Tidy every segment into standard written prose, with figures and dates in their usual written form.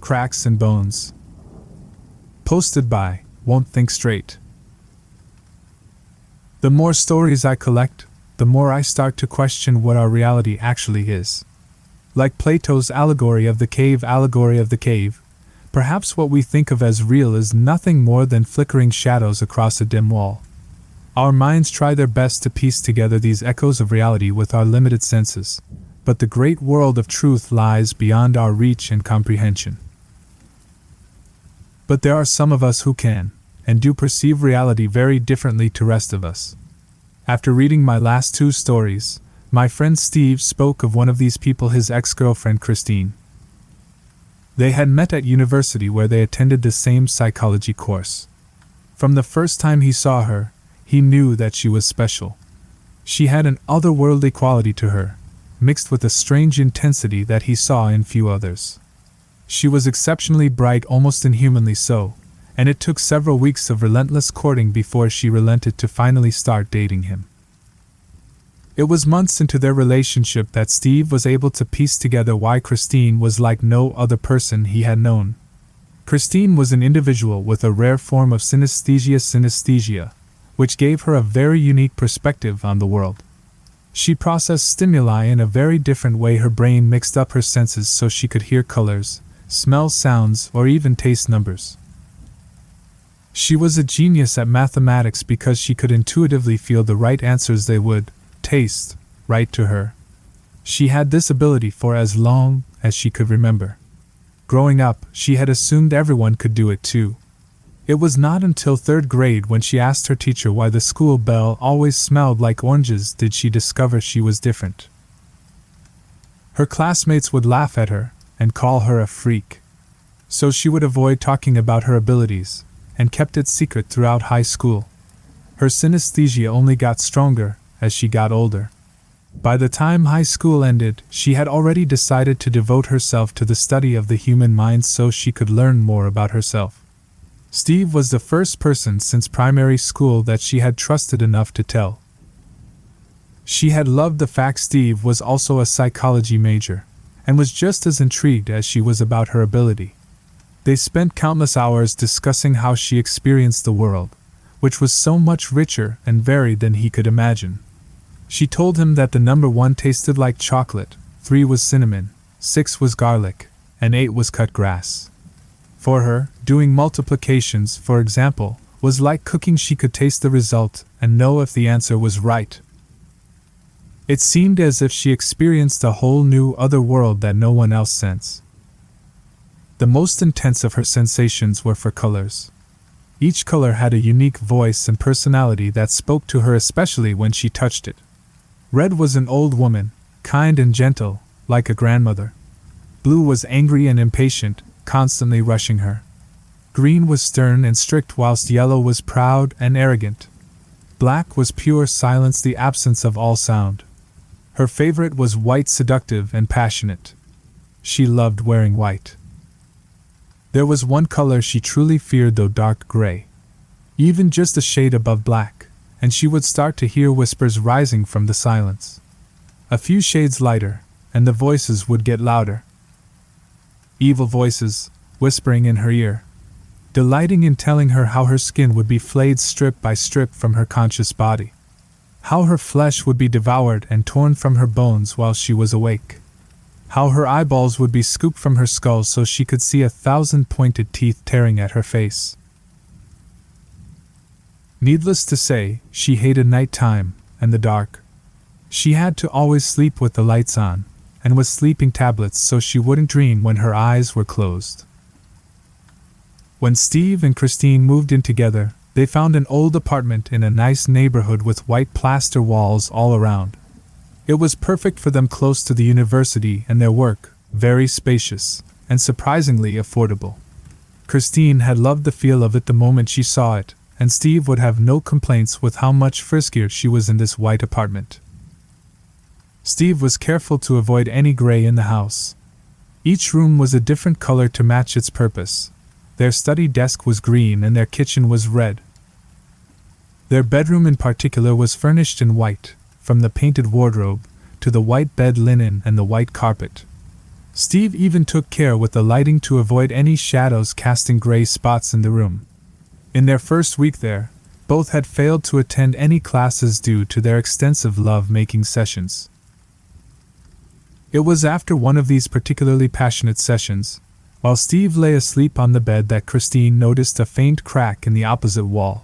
Cracks and Bones. Posted by Won't Think Straight. The more stories I collect, the more I start to question what our reality actually is. Like Plato's allegory of the cave, perhaps what we think of as real is nothing more than flickering shadows across a dim wall. Our minds try their best to piece together these echoes of reality with our limited senses, but the great world of truth lies beyond our reach and comprehension. But there are some of us who can, and do perceive reality very differently to rest of us. After reading my last two stories, my friend Steve spoke of one of these people, his ex-girlfriend Christine. They had met at university where they attended the same psychology course. From the first time he saw her, he knew that she was special. She had an otherworldly quality to her, mixed with a strange intensity that he saw in few others. She was exceptionally bright, almost inhumanly so, and it took several weeks of relentless courting before she relented to finally start dating him. It was months into their relationship that Steve was able to piece together why Christine was like no other person he had known. Christine was an individual with a rare form of synesthesia, which gave her a very unique perspective on the world. She processed stimuli in a very different way. Her brain mixed up her senses so she could hear colors, smell sounds, or even taste numbers. She was a genius at mathematics because she could intuitively feel the right answers. They would taste right to her. She had this ability for as long as she could remember. Growing up, she had assumed everyone could do it too. It was not until third grade, when she asked her teacher why the school bell always smelled like oranges, did she discover she was different. Her classmates would laugh at her and call her a freak. So she would avoid talking about her abilities, and kept it secret throughout high school. Her synesthesia only got stronger as she got older. By the time high school ended, she had already decided to devote herself to the study of the human mind so she could learn more about herself. Steve was the first person since primary school that she had trusted enough to tell. She had loved the fact Steve was also a psychology major, and was just as intrigued as she was about her ability. They spent countless hours discussing how she experienced the world, which was so much richer and varied than he could imagine. She told him that the number 1 tasted like chocolate, 3 was cinnamon, 6 was garlic, and 8 was cut grass. For her, doing multiplications, for example, was like cooking. She could taste the result and know if the answer was right. It seemed as if she experienced a whole new other world that no one else sensed. The most intense of her sensations were for colors. Each color had a unique voice and personality that spoke to her, especially when she touched it. Red was an old woman, kind and gentle, like a grandmother. Blue was angry and impatient, constantly rushing her. Green was stern and strict, whilst yellow was proud and arrogant. Black was pure silence, the absence of all sound. Her favorite was white, seductive and passionate. She loved wearing white. There was one color she truly feared, though, dark gray. Even just a shade above black, and she would start to hear whispers rising from the silence. A few shades lighter, and the voices would get louder. Evil voices, whispering in her ear, delighting in telling her how her skin would be flayed strip by strip from her conscious body, how her flesh would be devoured and torn from her bones while she was awake, how her eyeballs would be scooped from her skull so she could see 1,000 pointed teeth tearing at her face. Needless to say, she hated night time and the dark. She had to always sleep with the lights on, and with sleeping tablets so she wouldn't dream when her eyes were closed. When Steve and Christine moved in together, they found an old apartment in a nice neighborhood with white plaster walls all around. It was perfect for them, close to the university and their work, very spacious, and surprisingly affordable. Christine had loved the feel of it the moment she saw it, and Steve would have no complaints with how much friskier she was in this white apartment. Steve was careful to avoid any gray in the house. Each room was a different color to match its purpose. Their study desk was green and their kitchen was red. Their bedroom in particular was furnished in white, from the painted wardrobe to the white bed linen and the white carpet. Steve even took care with the lighting to avoid any shadows casting gray spots in the room. In their first week there, both had failed to attend any classes due to their extensive love-making sessions. It was after one of these particularly passionate sessions, while Steve lay asleep on the bed, that Christine noticed a faint crack in the opposite wall.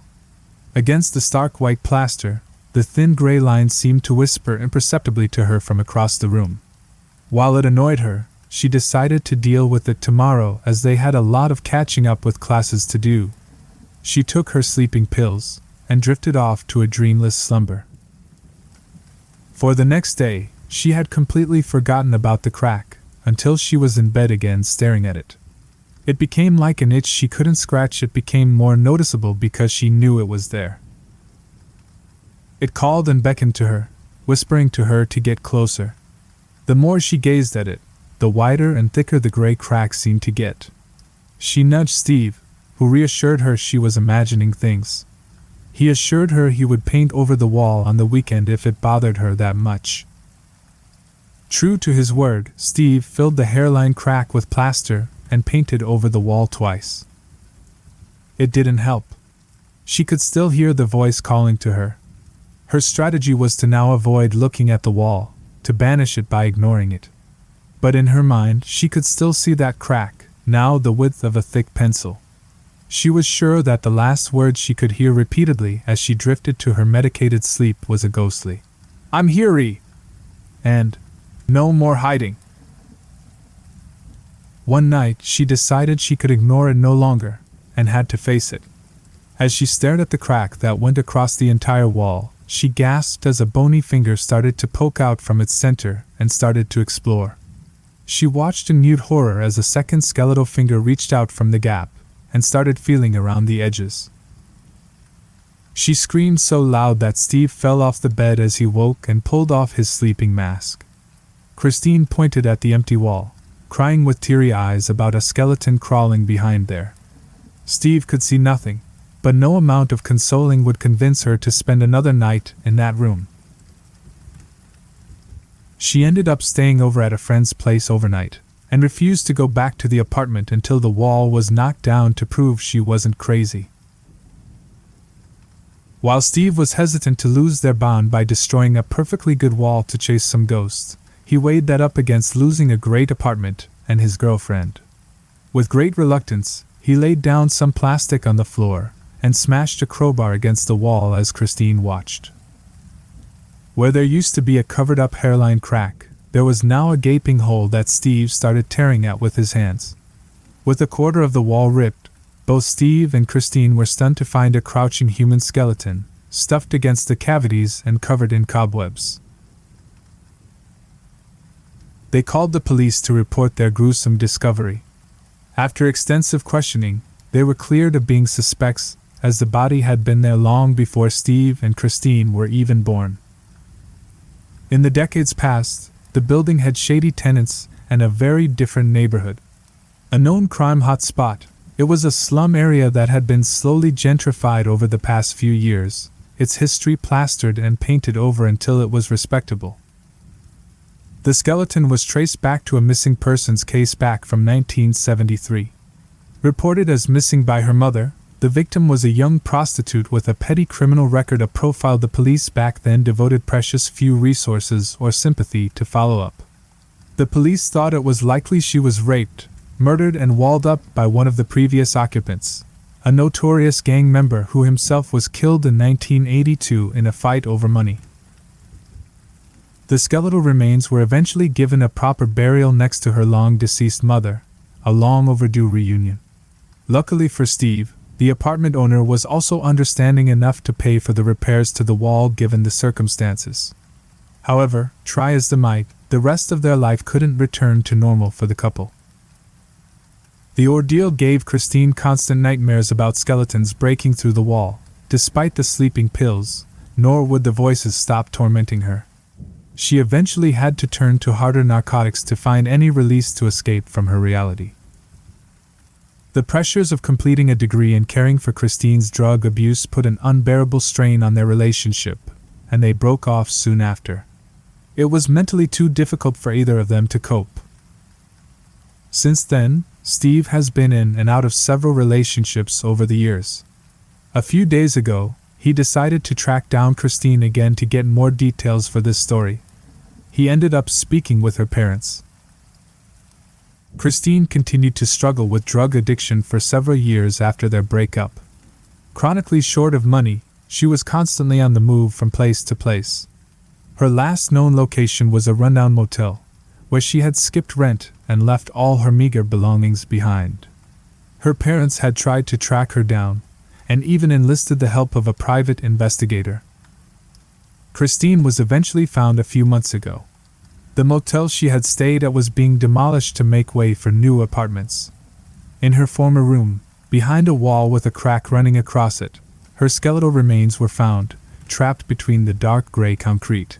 Against the stark white plaster, the thin gray lines seemed to whisper imperceptibly to her from across the room. While it annoyed her, she decided to deal with it tomorrow, as they had a lot of catching up with classes to do. She took her sleeping pills and drifted off to a dreamless slumber. For the next day, she had completely forgotten about the crack, until she was in bed again staring at it. It became like an itch she couldn't scratch. It became more noticeable because she knew it was there. It called and beckoned to her, whispering to her to get closer. The more she gazed at it, the wider and thicker the gray crack seemed to get. She nudged Steve, who reassured her she was imagining things. He assured her he would paint over the wall on the weekend if it bothered her that much. True to his word, Steve filled the hairline crack with plaster and painted over the wall twice. It didn't help. She could still hear the voice calling to her. Her strategy was to now avoid looking at the wall, to banish it by ignoring it. But in her mind, she could still see that crack, now the width of a thick pencil. She was sure that the last word she could hear repeatedly as she drifted to her medicated sleep was a ghostly, "I'm here-y," and "No more hiding." One night, she decided she could ignore it no longer, and had to face it. As she stared at the crack that went across the entire wall, she gasped as a bony finger started to poke out from its center and started to explore. She watched in mute horror as a second skeletal finger reached out from the gap and started feeling around the edges. She screamed so loud that Steve fell off the bed as he woke and pulled off his sleeping mask. Christine pointed at the empty wall, crying with teary eyes about a skeleton crawling behind there. Steve could see nothing, but no amount of consoling would convince her to spend another night in that room. She ended up staying over at a friend's place overnight, and refused to go back to the apartment until the wall was knocked down to prove she wasn't crazy. While Steve was hesitant to lose their bond by destroying a perfectly good wall to chase some ghosts, he weighed that up against losing a great apartment and his girlfriend. With great reluctance, he laid down some plastic on the floor and smashed a crowbar against the wall as Christine watched. Where there used to be a covered-up hairline crack, there was now a gaping hole that Steve started tearing at with his hands. With a quarter of the wall ripped, both Steve and Christine were stunned to find a crouching human skeleton, stuffed against the cavities and covered in cobwebs. They called the police to report their gruesome discovery. After extensive questioning, they were cleared of being suspects, as the body had been there long before Steve and Christine were even born. In the decades past, the building had shady tenants and a very different neighborhood. A known crime hotspot, it was a slum area that had been slowly gentrified over the past few years, its history plastered and painted over until it was respectable. The skeleton was traced back to a missing persons case back from 1973. Reported as missing by her mother, the victim was a young prostitute with a petty criminal record. A profile the police back then devoted precious few resources or sympathy to follow up. The police thought it was likely she was raped, murdered and walled up by one of the previous occupants, a notorious gang member who himself was killed in 1982 in a fight over money. The skeletal remains were eventually given a proper burial next to her long-deceased mother, a long overdue reunion. Luckily for Steve, the apartment owner was also understanding enough to pay for the repairs to the wall given the circumstances. However, try as they might, the rest of their life couldn't return to normal for the couple. The ordeal gave Christine constant nightmares about skeletons breaking through the wall, despite the sleeping pills, nor would the voices stop tormenting her. She eventually had to turn to harder narcotics to find any release to escape from her reality. The pressures of completing a degree and caring for Christine's drug abuse put an unbearable strain on their relationship, and they broke off soon after. It was mentally too difficult for either of them to cope. Since then, Steve has been in and out of several relationships over the years. A few days ago, he decided to track down Christine again to get more details for this story. He ended up speaking with her parents. Christine continued to struggle with drug addiction for several years after their breakup. Chronically short of money, she was constantly on the move from place to place. Her last known location was a rundown motel, where she had skipped rent and left all her meager belongings behind. Her parents had tried to track her down, and even enlisted the help of a private investigator. Christine was eventually found a few months ago. The motel she had stayed at was being demolished to make way for new apartments. In her former room, behind a wall with a crack running across it, her skeletal remains were found, trapped between the dark gray concrete.